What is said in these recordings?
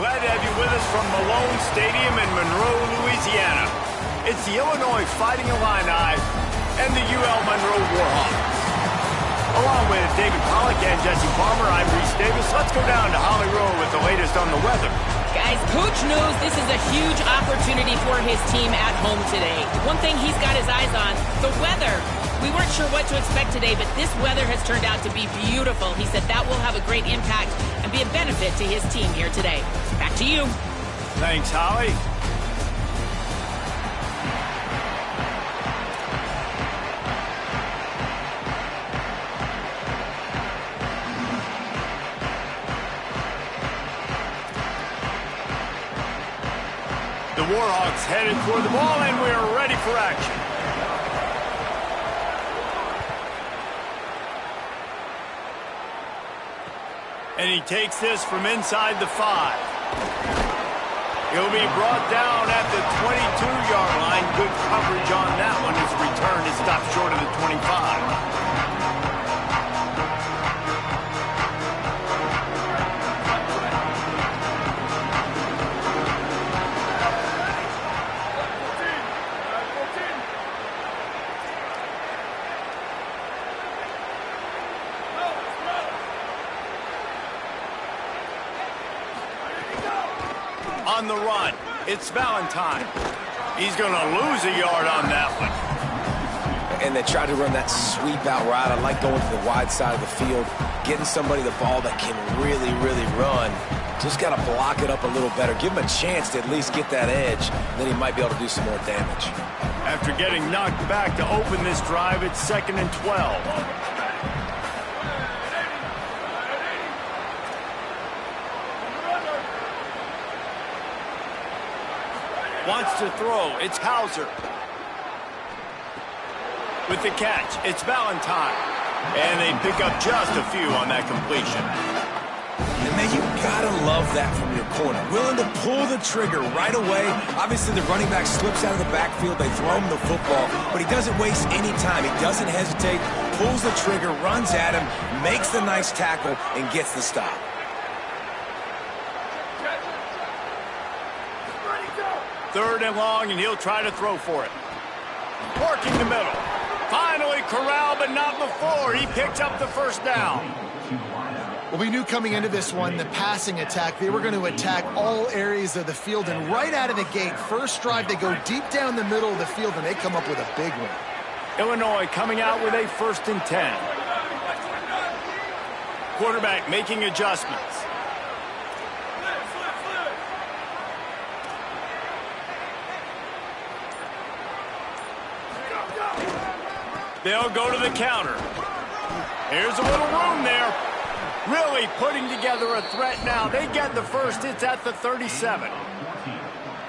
Glad to have you with us from Malone Stadium in Monroe, Louisiana. It's the Illinois Fighting Illini and the UL Monroe Warhawks. Along with David Pollock and Jesse Palmer, I'm Reese Davis. Let's go down to Holly Road with the latest on the weather. Guys, Coach knows this is a huge opportunity for his team at home today. One thing he's got his eyes on, the weather. We weren't sure what to expect today, but this weather has turned out to be beautiful. He said that will have a great impact and be a benefit to his team here today. Back to you. Thanks, Holly. The Warhawks headed for the ball, and we are ready for action. And he takes this from inside the 5. He'll be brought down at the 22-yard line. Good coverage on that one. His return is stopped short of the 25. On the run, it's Valentine. He's going to lose a yard on that one. And they tried to run that sweep out route. I like going to the wide side of the field, getting somebody the ball that can really, really run. Just got to block it up a little better. Give him a chance to at least get that edge. Then he might be able to do some more damage. After getting knocked back to open this drive, it's 2nd and 12. Wants to throw. It's Hauser. With the catch, it's Valentine. And they pick up just a few on that completion. And man, you gotta love that from your corner. Willing to pull the trigger right away. Obviously, the running back slips out of the backfield. They throw him the football, but he doesn't waste any time. He doesn't hesitate, pulls the trigger, runs at him, makes the nice tackle, and gets the stop. Third and long, and he'll try to throw for it. Working the middle. Finally corralled, but not before. He picks up the first down. Well, we knew coming into this one, the passing attack, they were going to attack all areas of the field. And right out of the gate, first drive, they go deep down the middle of the field, and they come up with a big one. Illinois coming out with a 1st and 10. Quarterback making adjustments. They'll go to the counter. Here's a little room there. Really putting together a threat now. They get the first. It's at the 37.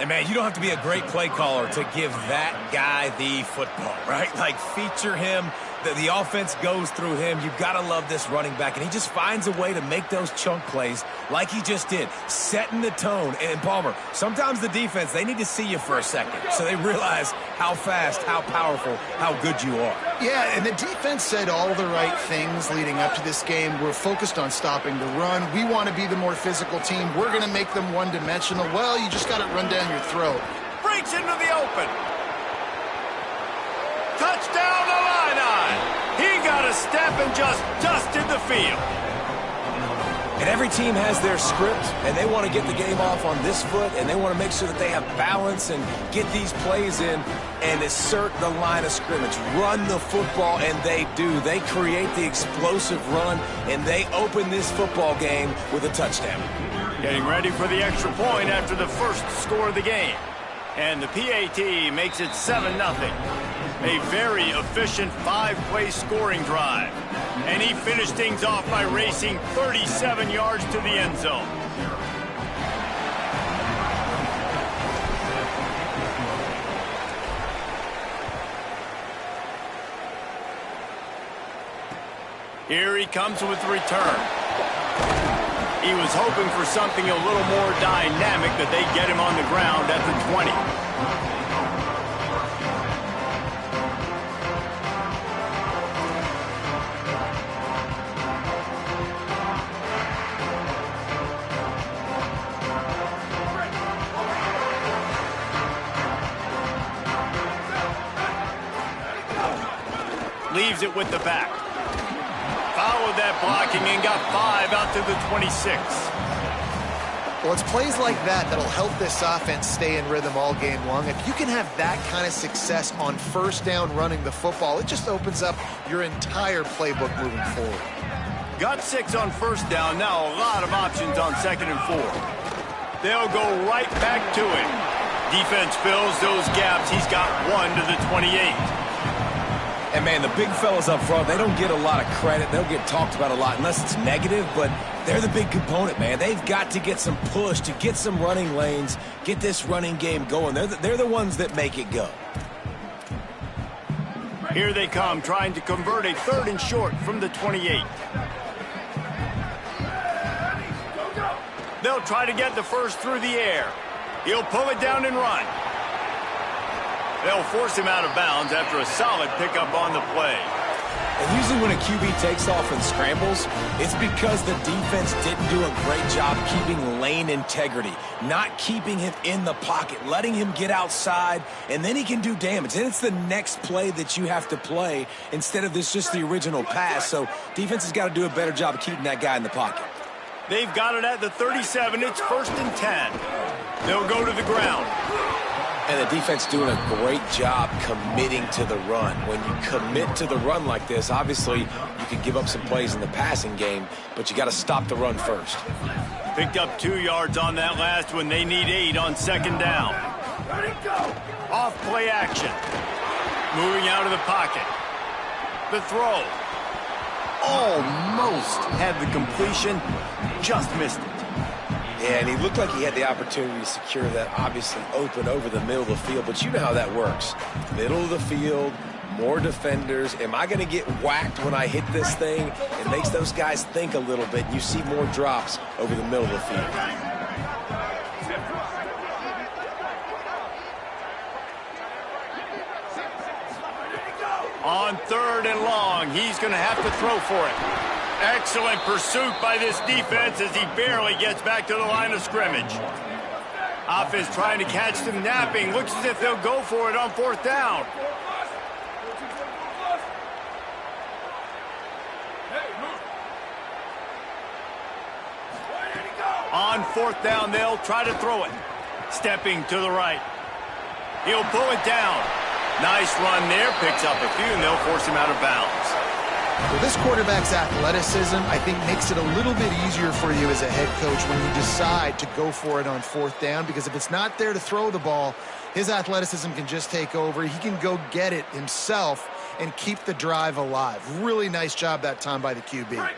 And, man, you don't have to be a great play caller to give that guy the football, right? Like, feature him. The offense goes through him. You've got to love this running back. And he just finds a way to make those chunk plays like he just did, setting the tone. And, Palmer, sometimes the defense, they need to see you for a second so they realize how fast, how powerful, how good you are. Yeah, and the defense said all the right things leading up to this game. We're focused on stopping the run. We want to be the more physical team. We're going to make them one-dimensional. Well, you just got to run down your throat. Breaks into the open. Touchdown, Illini. He got a step and just dusted the field. And every team has their script, and they want to get the game off on this foot, and they want to make sure that they have balance and get these plays in and assert the line of scrimmage. Run the football, and they do. They create the explosive run, and they open this football game with a touchdown. Getting ready for the extra point after the first score of the game. And the PAT makes it 7-0. A very efficient 5-play scoring drive. And he finished things off by racing 37 yards to the end zone. Here he comes with the return. He was hoping for something a little more dynamic, but they get him on the ground at the 20. receives it with the back. Followed that blocking and got 5 out to the 26. Well, it's plays like that that'll help this offense stay in rhythm all game long. If you can have that kind of success on first down running the football, it just opens up your entire playbook moving forward. Got 6 on first down. Now a lot of options on 2nd and 4. They'll go right back to him. Defense fills those gaps. He's got 1 to the 28. And, man, the big fellas up front, they don't get a lot of credit. They'll get talked about a lot unless it's negative, but they're the big component, man. They've got to get some push to get some running lanes, get this running game going. They're the ones that make it go. Here they come, trying to convert a 3rd and short from the 28. They'll try to get the first through the air. He'll pull it down and run. They'll force him out of bounds after a solid pickup on the play. And usually when a QB takes off and scrambles, it's because the defense didn't do a great job keeping lane integrity, not keeping him in the pocket, letting him get outside, and then he can do damage. Then it's the next play that you have to play instead of this just the original pass. So defense has got to do a better job of keeping that guy in the pocket. They've got it at the 37. It's 1st and 10. They'll go to the ground. And the defense doing a great job committing to the run. When you commit to the run like this, obviously you can give up some plays in the passing game, but you got to stop the run first. Picked up 2 yards on that last one. They need 8 on 2nd down. Off play action. Moving out of the pocket. The throw. Almost had the completion. Just missed it. Yeah, and he looked like he had the opportunity to secure that, obviously open over the middle of the field, but you know how that works. Middle of the field, more defenders. Am I going to get whacked when I hit this thing? It makes those guys think a little bit, and you see more drops over the middle of the field. On 3rd and long, he's going to have to throw for it. Excellent pursuit by this defense as he barely gets back to the line of scrimmage. Offense trying to catch them napping. Looks as if they'll go for it on 4th down. On 4th down, they'll try to throw it. Stepping to the right. He'll pull it down. Nice run there. Picks up a few, and they'll force him out of bounds. Well, this quarterback's athleticism, I think, makes it a little bit easier for you as a head coach when you decide to go for it on 4th down, because if it's not there to throw the ball, his athleticism can just take over. He can go get it himself and keep the drive alive. Really nice job that time by the QB.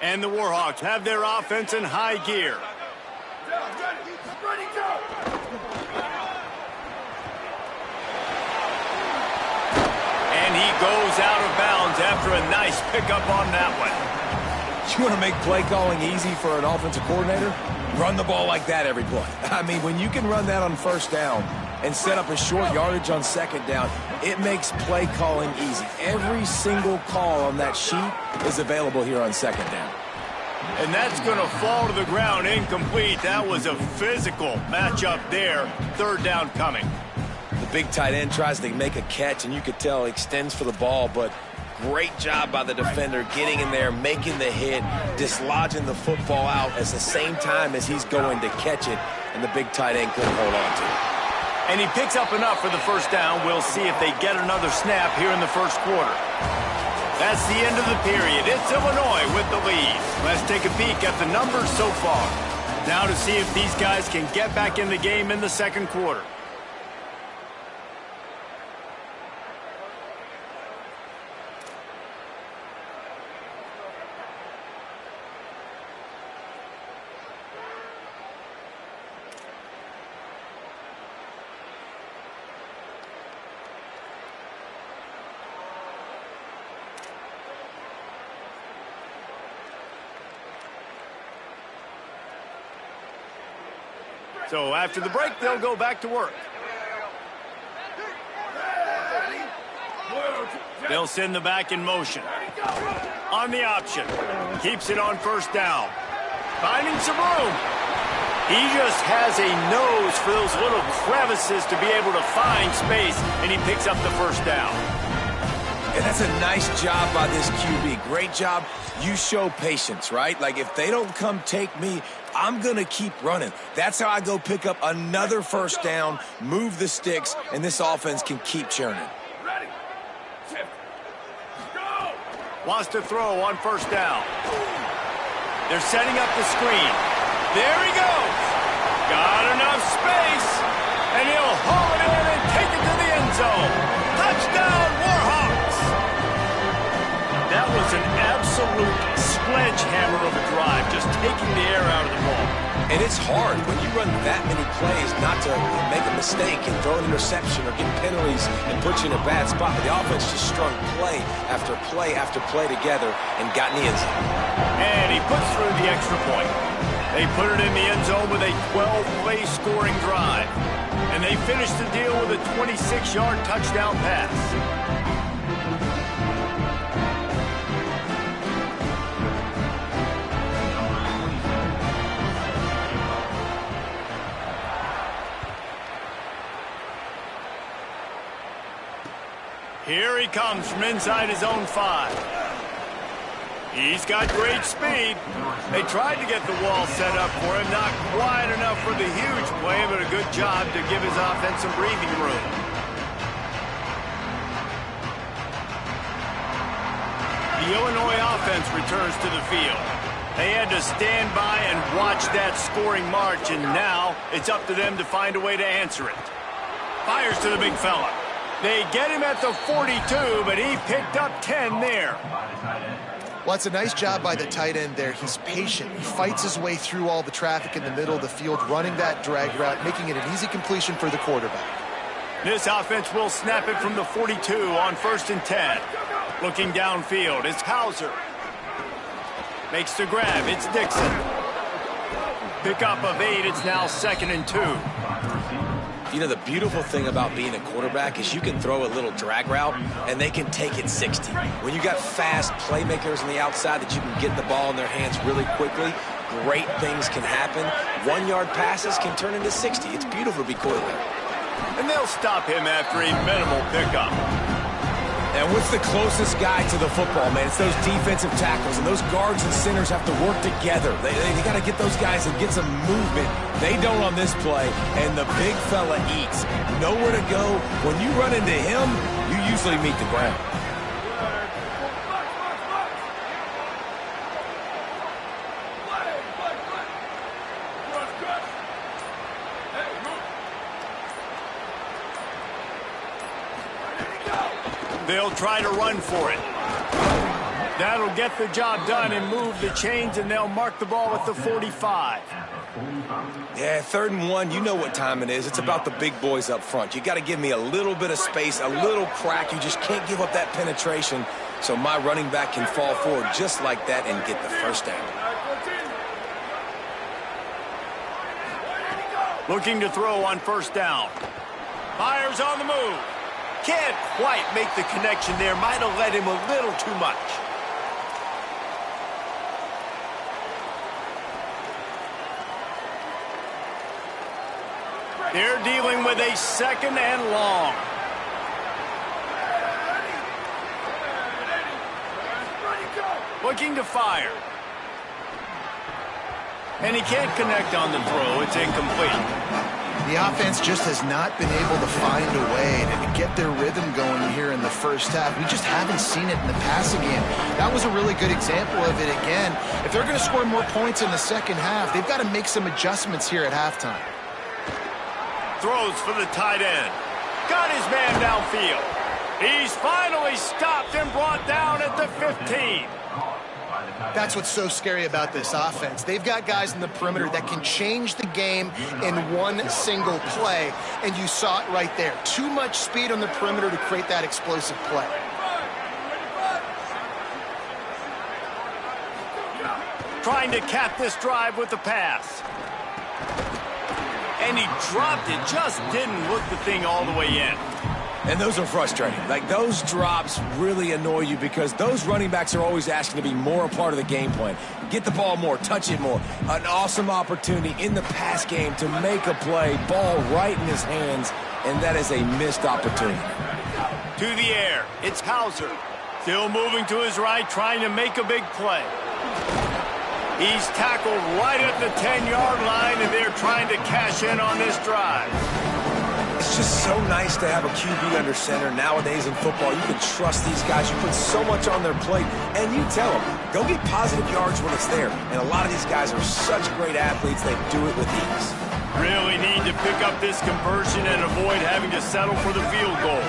And the Warhawks have their offense in high gear. And he goes out of bounds after a nice pickup on that one. You want to make play calling easy for an offensive coordinator? Run the ball like that every play. I mean, when you can run that on 1st down and set up a short yardage on 2nd down, it makes play calling easy. Every single call on that sheet is available here on 2nd down. And that's going to fall to the ground incomplete. That was a physical matchup there. 3rd down coming. The big tight end tries to make a catch, and you could tell he extends for the ball, but great job by the defender getting in there, making the hit, dislodging the football out at the same time as he's going to catch it, and the big tight end couldn't hold on to it. And he picks up enough for the 1st down. We'll see if they get another snap here in the 1st quarter. That's the end of the period. It's Illinois with the lead. Let's take a peek at the numbers so far. Now to see if these guys can get back in the game in the 2nd quarter. So after the break, they'll go back to work. They'll send the back in motion. On the option. Keeps it on 1st down. Finding some room. He just has a nose for those little crevices to be able to find space, and he picks up the 1st down. And that's a nice job by this QB. Great job. You show patience, right? Like, if they don't come take me, I'm going to keep running. That's how I go pick up another first down, move the sticks, and this offense can keep churning. Ready. Go. Wants to throw on first down. They're setting up the screen. There he goes. Got enough space. And he'll haul it in and take it to the end zone. Touchdown, Warhawks. That was an absolute sledgehammer of a drive, just taking the air out of the ball. And it's hard when you run that many plays not to make a mistake and throw an interception or get penalties and put you in a bad spot. But the offense just strung play after play after play together and got in the end zone. And he puts through the extra point. They put it in the end zone with a 12-play scoring drive. And they finish the deal with a 26-yard touchdown pass. Here he comes from inside his own 5. He's got great speed. They tried to get the wall set up for him. Not quite enough for the huge play, but a good job to give his offense some breathing room. The Illinois offense returns to the field. They had to stand by and watch that scoring march, and now it's up to them to find a way to answer it. Fires to the big fella. They get him at the 42, but he picked up 10 there. Well, it's a nice job by the tight end there. He's patient. He fights his way through all the traffic in the middle of the field, running that drag route, making it an easy completion for the quarterback. This offense will snap it from the 42 on 1st and 10. Looking downfield, it's Hauser. Makes the grab, it's Dixon. Pickup of 8, it's now 2nd and 2. You know, the beautiful thing about being a quarterback is you can throw a little drag route, and they can take it 60. When you got fast playmakers on the outside that you can get the ball in their hands really quickly, great things can happen. 1-yard passes can turn into 60. It's beautiful to be quarterback. And they'll stop him after a minimal pickup. And what's the closest guy to the football, man? It's those defensive tackles, and those guards and centers have to work together. They got to get those guys and get some movement. They don't on this play, and the big fella eats. Nowhere to go. When you run into him, you usually meet the ground. They'll try to run for it. That'll get the job done and move the chains, and they'll mark the ball at the 45. Yeah, 3rd and 1, you know what time it is. It's about the big boys up front. You got to give me a little bit of space, a little crack. You just can't give up that penetration so my running back can fall forward just like that and get the first down. Looking to throw on 1st down. Fires on the move. Can't quite make the connection there. Might have led him a little too much. They're dealing with a 2nd and long. Looking to fire. And he can't connect on the throw. It's incomplete. The offense just has not been able to find a way to get their rhythm going here in the first half. We just haven't seen it in the passing game. That was a really good example of it again. If they're going to score more points in the second half, they've got to make some adjustments here at halftime. Throws for the tight end. Got his man downfield. He's finally stopped and brought down at the 15. That's what's so scary about this offense. They've got guys in the perimeter that can change the game in one single play, and you saw it right there. Too much speed on the perimeter to create that explosive play. Trying to cap this drive with the pass. And he dropped it, just didn't look the thing all the way in. And those are frustrating. Like, those drops really annoy you because those running backs are always asking to be more a part of the game plan. Get the ball more, touch it more. An awesome opportunity in the pass game to make a play, ball right in his hands, and that is a missed opportunity. To the air, it's Hauser. Still moving to his right, trying to make a big play. He's tackled right at the 10-yard line, and they're trying to cash in on this drive. It's just so nice to have a QB under center. Nowadays in football, you can trust these guys. You put so much on their plate, and you tell them, go get positive yards when it's there. And a lot of these guys are such great athletes, they do it with ease. Really need to pick up this conversion and avoid having to settle for the field goal.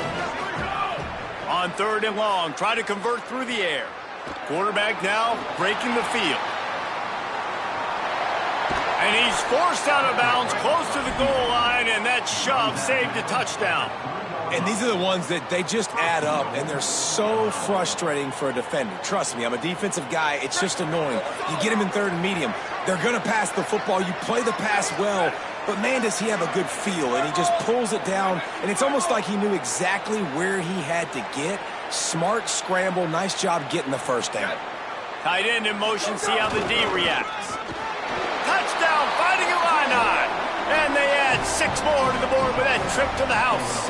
On 3rd and long, try to convert through the air. Quarterback now breaking the field. And he's forced out of bounds close to the goal line, and that shove saved a touchdown. And these are the ones that they just add up, and they're so frustrating for a defender. Trust me, I'm a defensive guy. It's just annoying. You get him in 3rd and medium. They're going to pass the football. You play the pass well, but man, does he have a good feel, and he just pulls it down, and it's almost like he knew exactly where he had to get. Smart scramble, nice job getting the first down. Tight end in motion, see how the D reacts. Touchdown, fighting Illini. And they add 6 more to the board with that trip to the house.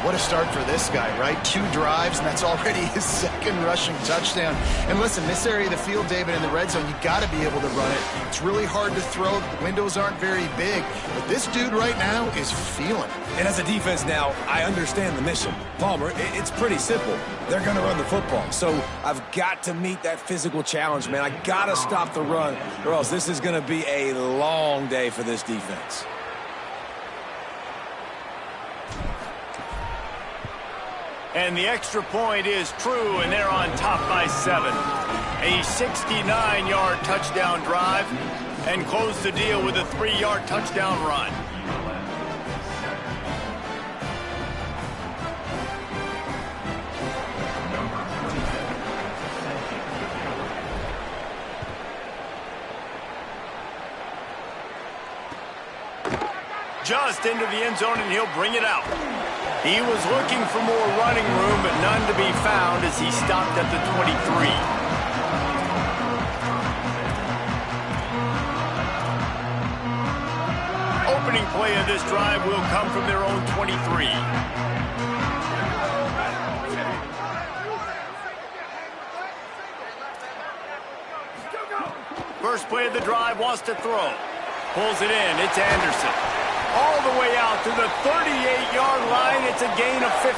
What a start for this guy, right? 2 drives, and that's already his 2nd rushing touchdown. And listen, this area of the field, David, in the red zone, you got to be able to run it. It's really hard to throw. The windows aren't very big. But this dude right now is feeling it. And as a defense now, I understand the mission. Palmer, it's pretty simple. They're going to run the football. So I've got to meet that physical challenge, man. I got to stop the run, or else this is going to be a long day for this defense. And the extra point is true, and they're on top by 7. A 69-yard touchdown drive, and close the deal with a 3-yard touchdown run. Just into the end zone, and he'll bring it out. He was looking for more running room, but none to be found as he stopped at the 23. Opening play of this drive will come from their own 23. First play of the drive, wants to throw. Pulls it in, it's Anderson. All the way out to the 38-yard line. It's a gain of 15.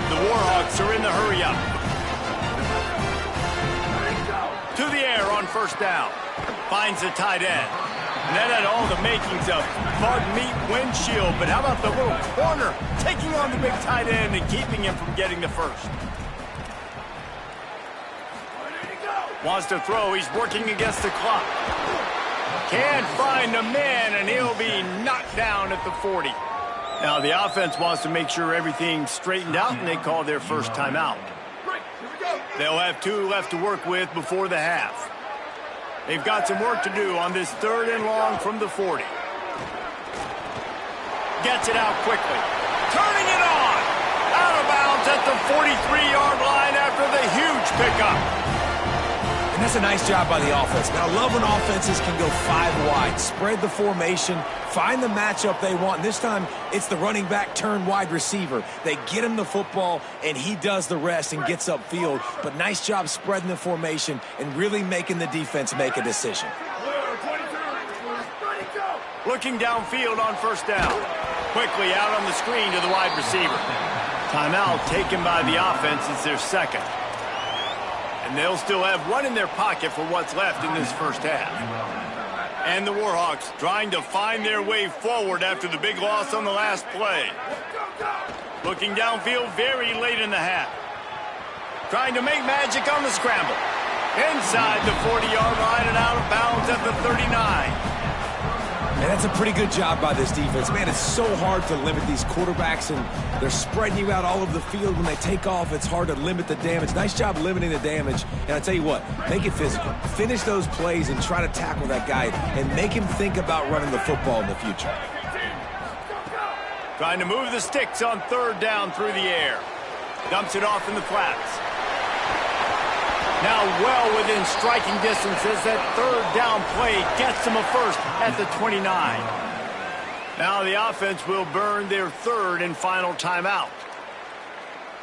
The Warhawks are in the hurry-up. To the air on 1st down. Finds the tight end. And that had all the makings of bug meat windshield. But how about the little corner taking on the big tight end and keeping him from getting the first? Wants to throw. He's working against the clock. Can't find a man, and he'll be knocked down at the 40. Now, the offense wants to make sure everything's straightened out, and they call their first timeout. They'll have 2 left to work with before the half. They've got some work to do on this 3rd and long from the 40. Gets it out quickly. Turning it on. Out of bounds at the 43-yard line after the huge pickup. And that's a nice job by the offense. Now, I love when offenses can go 5 wide, spread the formation, find the matchup they want. And this time, it's the running back turned wide receiver. They get him the football, and he does the rest and gets upfield. But nice job spreading the formation and really making the defense make a decision. Looking downfield on 1st down. Quickly out on the screen to the wide receiver. Timeout taken by the offense. It's their 2nd. And they'll still have 1 in their pocket for what's left in this first half. And the Warhawks trying to find their way forward after the big loss on the last play. Looking downfield very late in the half. Trying to make magic on the scramble. Inside the 40-yard line and out of bounds at the 39. And that's a pretty good job by this defense. Man, it's so hard to limit these quarterbacks, and they're spreading you out all over the field. When they take off, it's hard to limit the damage. Nice job limiting the damage. And I tell you what, make it physical. Finish those plays and try to tackle that guy and make him think about running the football in the future. Trying to move the sticks on 3rd down through the air. Dumps it off in the flats. Now well within striking distance as that 3rd down play gets them a first at the 29. Now the offense will burn their 3rd and final timeout.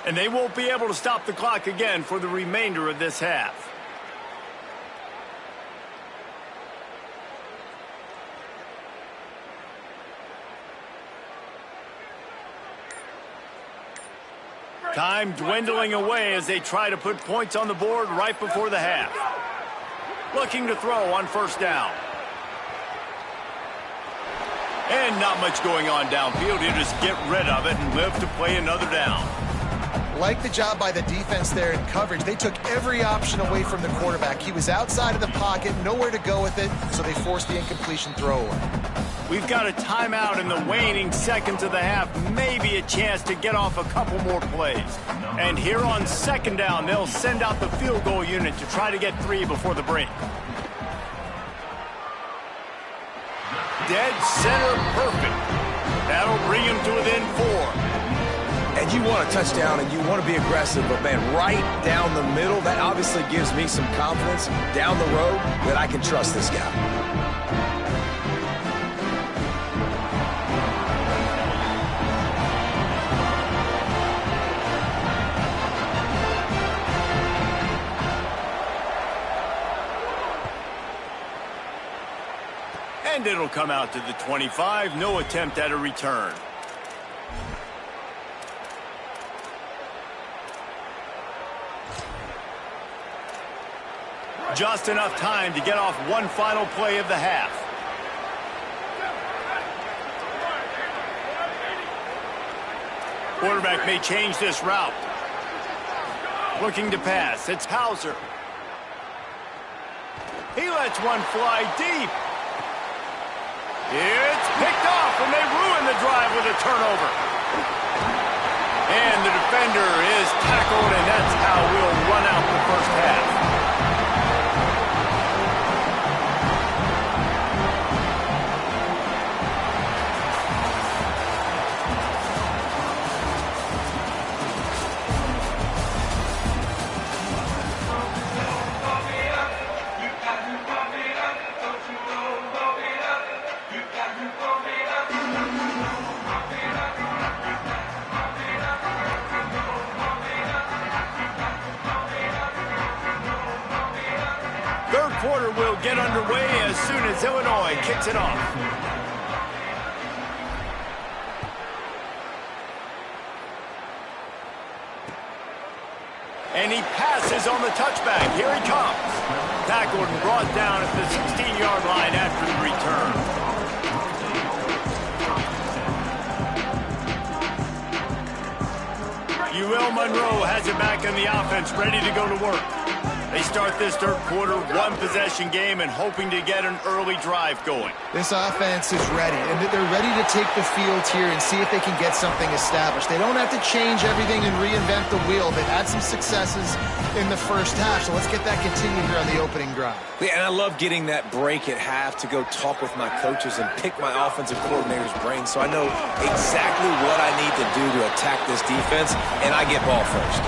And they won't be able to stop the clock again for the remainder of this half. Time dwindling away as they try to put points on the board right before the half. Looking to throw on first down. And not much going on downfield. He'll just get rid of it and live to play another down. Like the job by the defense there in coverage. They took every option away from the quarterback. He was outside of the pocket, nowhere to go with it, so they forced the incompletion throwaway. We've got a timeout in the waning seconds of the half. Maybe a chance to get off a couple more plays. And here on second down, they'll send out the field goal unit to try to get 3 before the break. Dead center perfect. That'll bring him to within 4. And you want a touchdown and you want to be aggressive, but man, right down the middle, that obviously gives me some confidence down the road that I can trust this guy. And it'll come out to the 25. No attempt at a return. Just enough time to get off one final play of the half. Quarterback may change this route. Looking to pass. It's Hauser. He lets one fly deep. It's picked off, and they ruin the drive with a turnover. And the defender is tackled, and that's how we'll run out the first half. Quarter will get underway as soon as Illinois kicks it off. And he passes on the touchback. Here he comes. Tackled and brought down at the 16-yard line after the return. UL Monroe has it back in the offense, ready to go to work. They start this third quarter one-possession game and hoping to get an early drive going. This offense is ready, and they're ready to take the field here and see if they can get something established. They don't have to change everything and reinvent the wheel. They've had some successes in the first half, so let's get that continued here on the opening drive. Yeah, and I love getting that break at half to go talk with my coaches and pick my offensive coordinator's brain so I know exactly what I need to do to attack this defense, and I get ball first.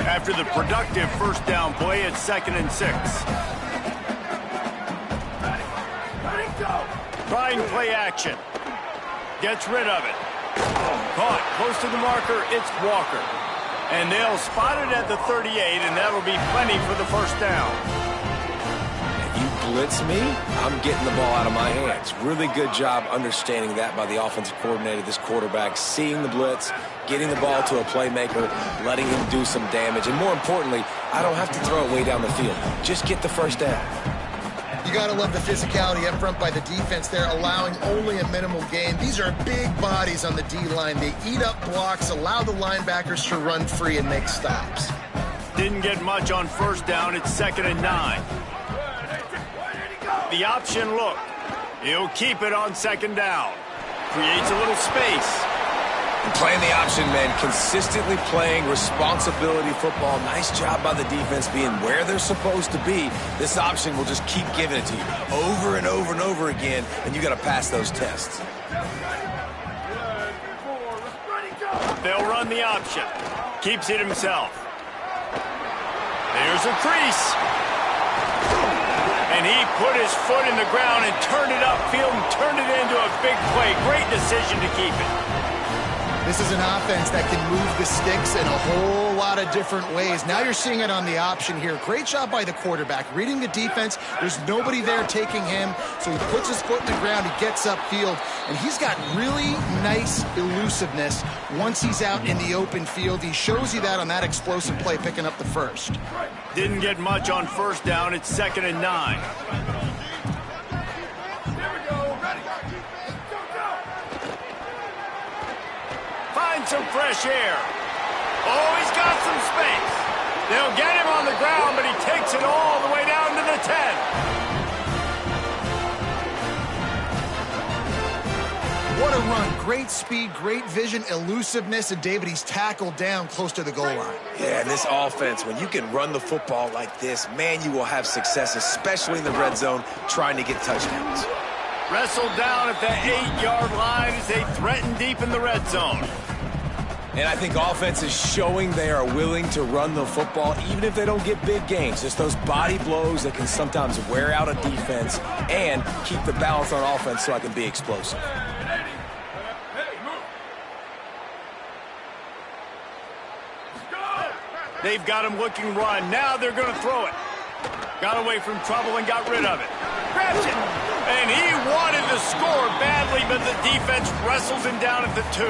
After the productive first down play, it's 2nd and 6. Trying play action. Gets rid of it. Caught close to the marker, it's Walker. And they'll spot it at the 38, and that'll be plenty for the first down. If you blitz me, I'm getting the ball out of my hands. Really good job understanding that by the offensive coordinator, this quarterback, seeing the blitz, getting the ball to a playmaker, letting him do some damage. And more importantly, I don't have to throw it way down the field. Just get the first down. You got to love the physicality up front by the defense there, allowing only a minimal gain. These are big bodies on the D-line. They eat up blocks, allow the linebackers to run free and make stops. Didn't get much on first down. It's 2nd and 9. The option look. He'll keep it on 2nd down. Creates a little space. And playing the option, man, consistently playing responsibility football. Nice job by the defense being where they're supposed to be. This option will just keep giving it to you over and over and over again, and you got to pass those tests. They'll run the option. Keeps it himself. There's a crease. And he put his foot in the ground and turned it upfield and turned it into a big play. Great decision to keep it. This is an offense that can move the sticks in a whole lot of different ways. Now you're seeing it on the option here. Great job by the quarterback. Reading the defense, there's nobody there taking him, so he puts his foot in the ground, he gets upfield, and he's got really nice elusiveness once he's out in the open field. He shows you that on that explosive play, picking up the first. Didn't get much on first down. It's 2nd and 9. Find some fresh air. Oh, he's got some space. They'll get him on the ground, but he takes it all the way down to the 10. What a run. Great speed, great vision, elusiveness, and David, he's tackled down close to the goal line. Yeah, and this offense, when you can run the football like this, man, you will have success, especially in the red zone, trying to get touchdowns. Wrestled down at the 8-yard line as they threaten deep in the red zone. And I think offense is showing they are willing to run the football, even if they don't get big gains. Just those body blows that can sometimes wear out a defense and keep the balance on offense so I can be explosive. They've got him looking run. Now they're going to throw it. Got away from trouble and got rid of it. Grabs it. And he wanted to score badly, but the defense wrestles him down at the 2.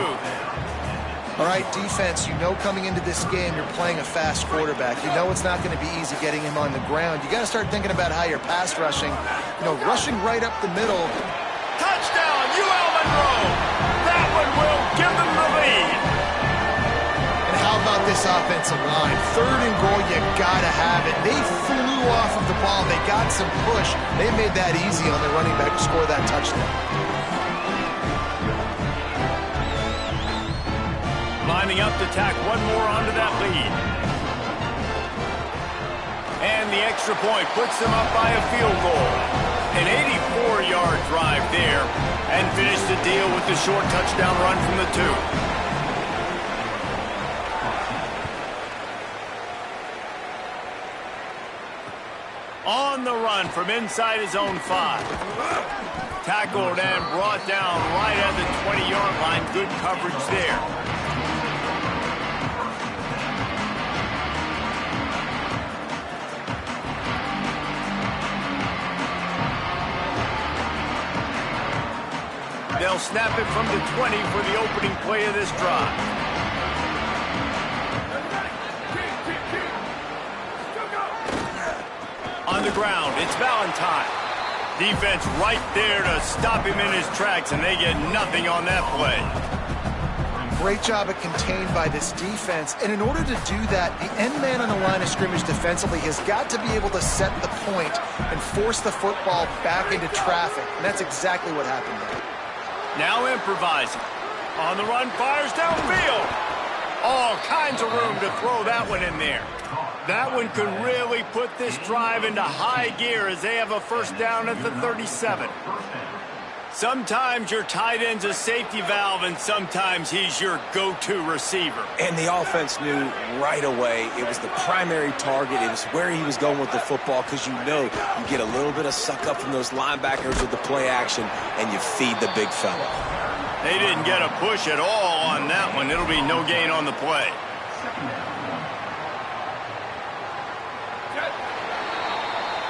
All right, defense, you know coming into this game you're playing a fast quarterback. You know it's not going to be easy getting him on the ground. You got to start thinking about how you're pass rushing. You know, rushing right up the middle. Touchdown, UL Monroe. That one will give them the lead. And how about this offensive line? 3rd and goal, you got to have it. They flew off of the ball. They got some push. They made that easy on their running back to score that touchdown. Lining up to tack one more onto that lead. And the extra point puts them up by a field goal. An 84-yard drive there. And finish the deal with the short touchdown run from the 2. On the run from inside his own 5. Tackled and brought down right at the 20-yard line. Good coverage there. They'll snap it from the 20 for the opening play of this drive. On the ground, it's Valentine. Defense right there to stop him in his tracks, and they get nothing on that play. Great job at contained by this defense. And in order to do that, the end man on the line of scrimmage defensively has got to be able to set the point and force the football back into traffic. And that's exactly what happened there. Now improvising. On the run, fires downfield. All kinds of room to throw that one in there. That one could really put this drive into high gear as they have a first down at the 37. Sometimes your tight end's a safety valve, and sometimes he's your go-to receiver. And the offense knew right away it was the primary target. It was where he was going with the football, because you know you get a little bit of suck up from those linebackers with the play action, and you feed the big fella. They didn't get a push at all on that one. It'll be no gain on the play.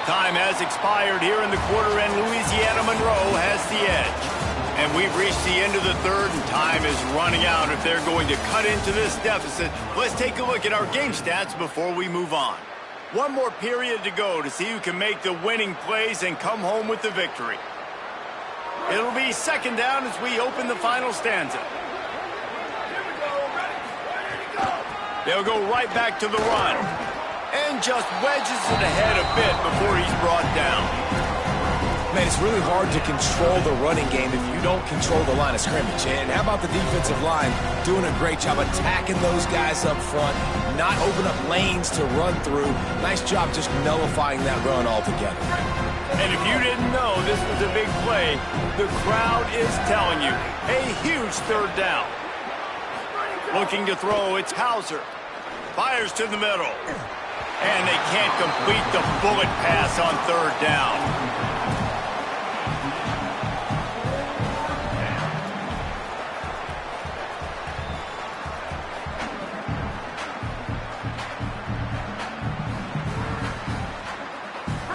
Time has expired here in the quarter, and Louisiana Monroe has the edge. And we've reached the end of the 3rd, and time is running out if they're going to cut into this deficit. Let's take a look at our game stats before we move on. One more period to go to see who can make the winning plays and come home with the victory. It'll be 2nd down as we open the final stanza. They'll go right back to the run. And just wedges it ahead a bit before he's brought down. Man, it's really hard to control the running game if you don't control the line of scrimmage. And how about the defensive line doing a great job attacking those guys up front, not open up lanes to run through. Nice job just nullifying that run altogether. And if you didn't know this was a big play, the crowd is telling you, a huge 3rd down. Looking to throw, it's Hauser. Fires to the middle. And they can't complete the bullet pass on third down.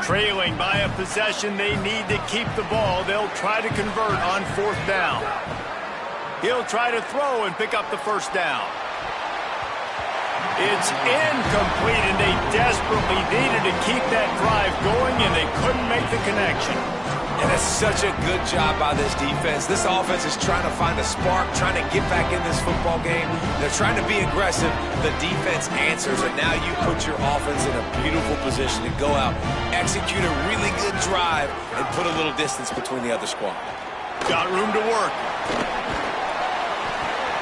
Trailing by a possession, they need to keep the ball. They'll try to convert on fourth down. He'll try to throw and pick up the first down. It's incomplete, and they desperately needed to keep that drive going, and they couldn't make the connection. And it's such a good job by this defense. This offense is trying to find a spark, trying to get back in this football game. They're trying to be aggressive. The defense answers, and now you put your offense in a beautiful position to go out, execute a really good drive, and put a little distance between the other squad. Got room to work.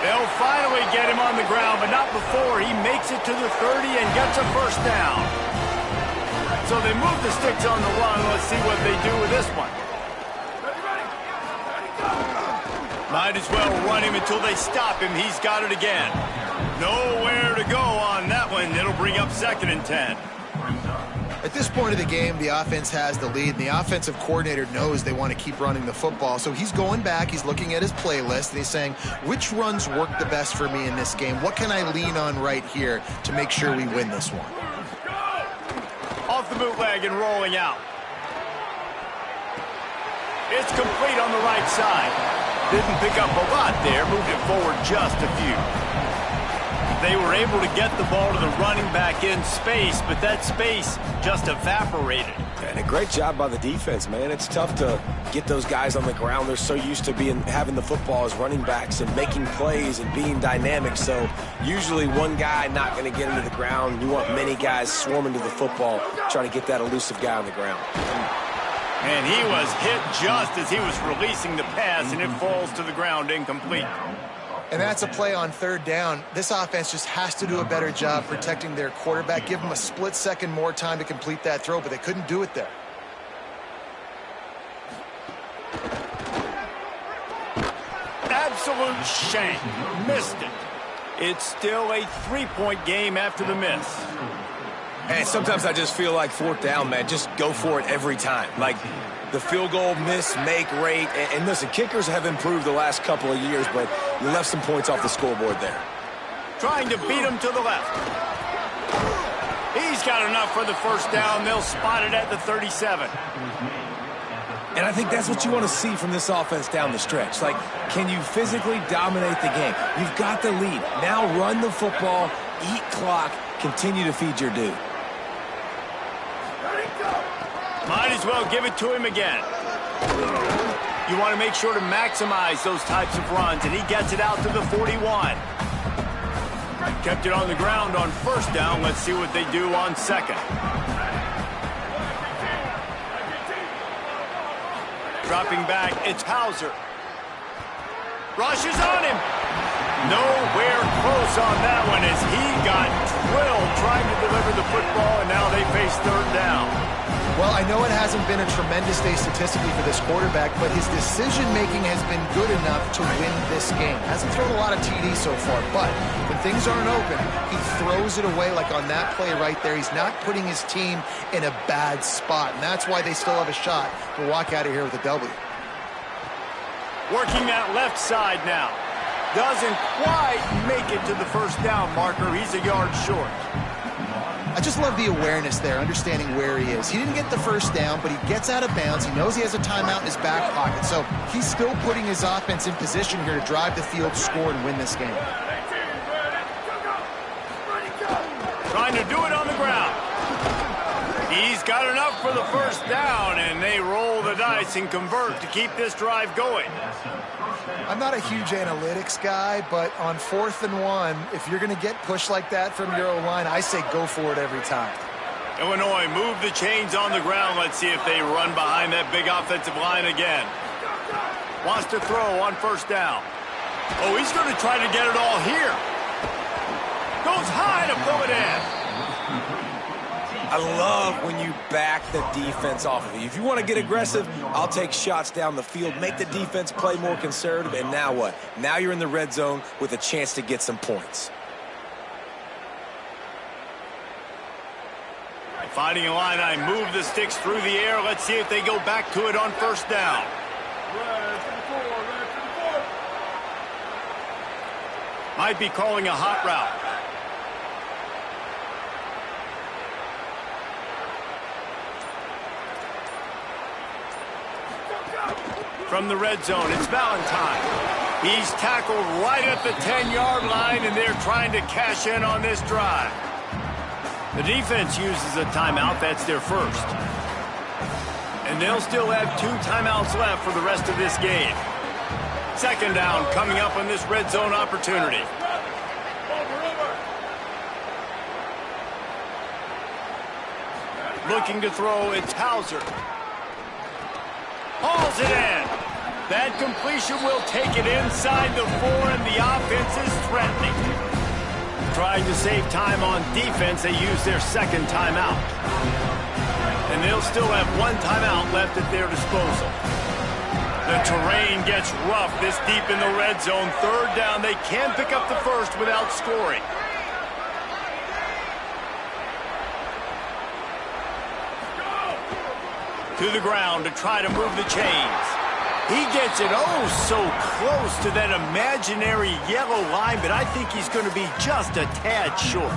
They'll finally get him on the ground, but not before he makes it to the 30 and gets a first down. So they move the sticks on the run. Let's see what they do with this one. Might as well run him until they stop him. He's got it again. Nowhere to go on that one. It'll bring up 2nd and 10. At this point of the game, the offense has the lead, and the offensive coordinator knows they want to keep running the football. So he's going back, he's looking at his playlist, and he's saying, which runs work the best for me in this game? What can I lean on right here to make sure we win this one? Off the bootleg and rolling out. It's complete on the right side. Didn't pick up a lot there, moved it forward just a few. They were able to get the ball to the running back in space, but that space just evaporated. And a great job by the defense, man. It's tough to get those guys on the ground. They're so used to having the football as running backs and making plays and being dynamic. So usually one guy not going to get into the ground. You want many guys swarming to the football, trying to get that elusive guy on the ground. And he was hit just as he was releasing the pass, and it falls to the ground incomplete. And that's a play on third down. This offense just has to do a better job protecting their quarterback. Give them a split second more time to complete that throw, but they couldn't do it there. Absolute shank. Missed it. It's still a 3-point game after the miss. And sometimes I just feel like fourth down, man, just go for it every time. Like the field goal miss, make rate. And listen, kickers have improved the last couple of years, but you left some points off the scoreboard there. Trying to beat him to the left. He's got enough for the first down. They'll spot it at the 37. And I think that's what you want to see from this offense down the stretch. Like, can you physically dominate the game? You've got the lead. Now run the football, eat clock, continue to feed your dude. Might as well give it to him again. You want to make sure to maximize those types of runs, and he gets it out to the 41. Kept it on the ground on first down. Let's see what they do on second. Dropping back, it's Hauser. Rushes on him. Nowhere close on that one as he got drilled trying to deliver the football, and now they face third down. Well, I know it hasn't been a tremendous day statistically for this quarterback, but his decision-making has been good enough to win this game. Hasn't thrown a lot of TDs so far, but when things aren't open, he throws it away like on that play right there. He's not putting his team in a bad spot, and that's why they still have a shot to walk out of here with a W. Working that left side now. Doesn't quite make it to the first down marker. He's a yard short. I just love the awareness there, understanding where he is. He didn't get the first down, but he gets out of bounds. He knows he has a timeout in his back pocket, so he's still putting his offense in position here to drive the field, score, and win this game. Trying to do it on the ground. He's got enough for the first down, and they roll the dice and convert to keep this drive going. I'm not a huge analytics guy, but on 4th and 1, if you're going to get pushed like that from your O-line, I say go for it every time. Illinois move the chains on the ground. Let's see if they run behind that big offensive line again. Wants to throw on first down. Oh, he's going to try to get it all here. Goes high to pull it in. I love when you back the defense off of you. If you want to get aggressive, I'll take shots down the field, make the defense play more conservative, and now what? Now you're in the red zone with a chance to get some points. Finding a line, I move the sticks through the air. Let's see if they go back to it on first down. Might be calling a hot route. From the red zone, it's Valentine. He's tackled right at the 10-yard line, and they're trying to cash in on this drive. The defense uses a timeout. That's their first. And they'll still have 2 timeouts left for the rest of this game. Second down coming up on this red zone opportunity. Looking to throw, it's Hauser. Hauls it in. That completion will take it inside the 4, and the offense is threatening. Trying to save time on defense, they use their second timeout. And they'll still have 1 timeout left at their disposal. The terrain gets rough this deep in the red zone. Third down, they can pick up the first without scoring. To the ground to try to move the chains. He gets it so close to that imaginary yellow line, but I think he's going to be just a tad short.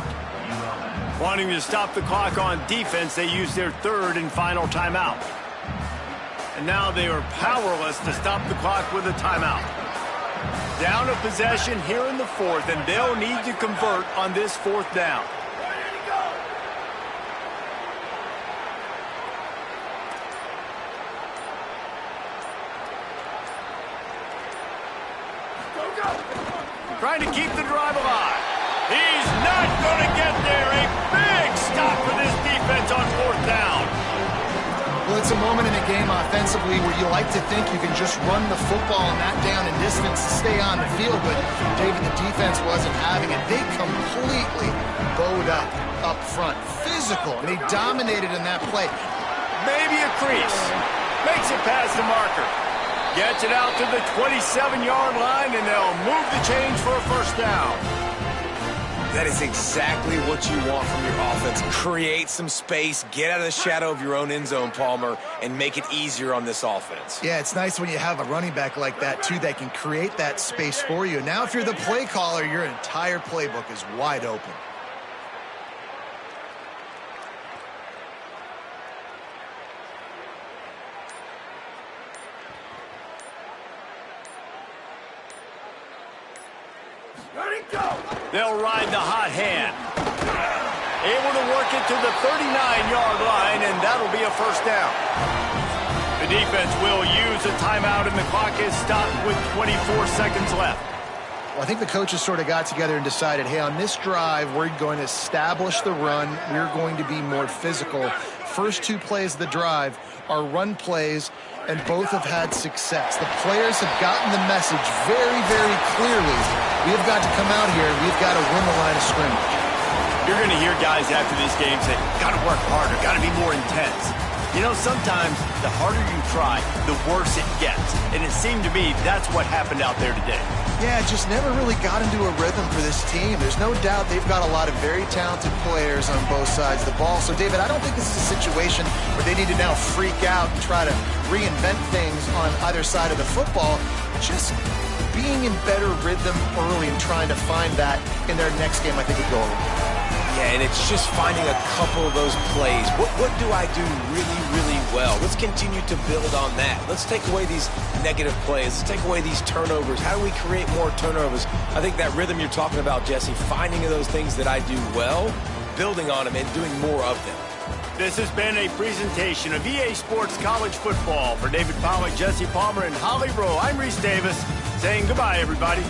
Wanting to stop the clock on defense, they use their third and final timeout. And now they are powerless to stop the clock with a timeout. Down a possession here in the 4th, and they'll need to convert on this 4th down. Trying to keep the drive alive. He's not going to get there. A big stop for this defense on 4th down. Well, it's a moment in a game offensively where you like to think you can just run the football on that down and distance to stay on the field, but David, the defense wasn't having it. They completely bowed up front. Physical, and they dominated in that play. Maybe a crease. Makes it past the marker. Gets it out to the 27-yard line, and they'll move the chains for a first down. That is exactly what you want from your offense. Create some space, get out of the shadow of your own end zone, Palmer, and make it easier on this offense. Yeah, it's nice when you have a running back like that, too, that can create that space for you. Now, if you're the play caller, your entire playbook is wide open. They'll ride the hot hand. Able to work it to the 39-yard line, and that'll be a first down. The defense will use a timeout, and the clock is stopped with 24 seconds left. Well, I think the coaches sort of got together and decided, hey, on this drive, we're going to establish the run. We're going to be more physical. First 2 plays of the drive are run plays, and both have had success. The players have gotten the message very, very clearly. We have got to come out here, and we've got to win the line of scrimmage. You're going to hear guys after this game say, got to work harder, got to be more intense. You know, sometimes the harder you try, the worse it gets. And it seemed to me that's what happened out there today. Yeah, just never really got into a rhythm for this team. There's no doubt they've got a lot of very talented players on both sides of the ball. So, David, I don't think this is a situation where they need to now freak out and try to reinvent things on either side of the football. Just being in better rhythm early and trying to find that in their next game, I think, would go over. Yeah, and it's just finding a couple of those plays. What do I do really, really well? Let's continue to build on that. Let's take away these negative plays. Let's take away these turnovers. How do we create more turnovers? I think that rhythm you're talking about, Jesse, finding those things that I do well, building on them, and doing more of them. This has been a presentation of EA Sports College Football. For David Pollack, Jesse Palmer, and Holly Rowe, I'm Reese Davis saying goodbye, everybody.